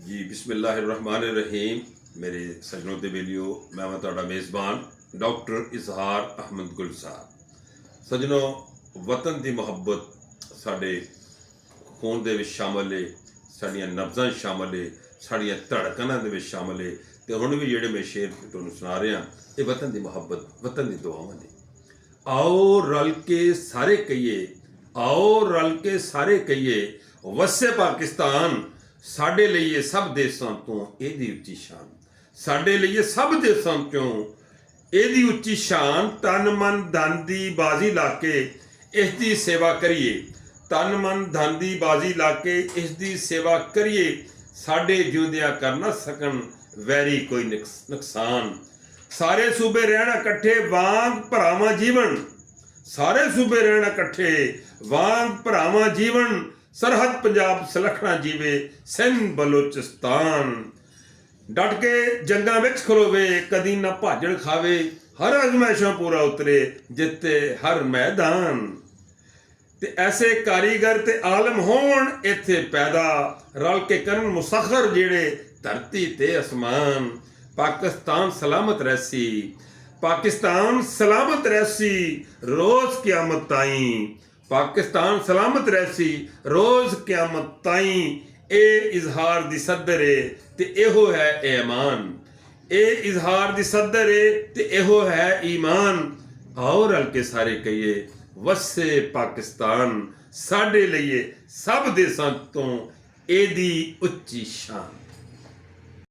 जी बिस्मिल्लाहिर्रहमानिर्रहीम। मेरे सजनों ते बेलियो, मैं तुहाडा मेज़बान डॉक्टर इजहार अहमद गुल साहब। सजनों, वतन की मुहब्बत साडे खून दे विच शामिल है, साडियां नब्ज़ां शामिल है, साडियां धड़कनां दे विच शामिल है। ते हुण भी जिहड़े मैं शेर तुहानूं सुना रहा, ये वतन की मुहब्बत, वतन की दुआवां ने। आओ रल के सारे कहिए, आओ रल के सारे कहिए, वसे पाकिस्तान साडे लिए सब देशों तो एदी उच्ची शान। साडे लिए सब देशों चों एदी उच्ची शान। तन मन धन दी बाजी लाके इसकी सेवा करिए, तन मन धन दी बाजी लाके इसकी सेवा करिए। साडे जिउंदियां कर ना सकन वैरी कोई नुकसान। सारे सूबे रहना इकट्ठे वांग भरावां जीवन, सारे सूबे रहना इकट्ठे वांग भरावां जीवन। सरहद पंजाब सलखना जीवे सिंध बलोचिस्तान। डट के जंगां विच खलोवे कदी ना भाजड़ खावे, हर अजमाइशों पूरा उतरे जिते हर मैदान। ते ऐसे कारीगर ते आलम होण इत्थे पैदा, रल के करन मुसखर जेड़े धरती ते आसमान। पाकिस्तान सलामत रहसी, पाकिस्तान सलामत रहसी रोज क़यामत ताईं। पाकिस्तान सलामत रहसी रोज क़यामत ताईं। ए इजहार दी सदर है ते एहो है ईमान, ए इजहार दी सदर है ते एहो है ईमान। आओ रल के सारे कहिए, वसे पाकिस्तान साडे लिए सब देशां तो एदी उच्ची शान।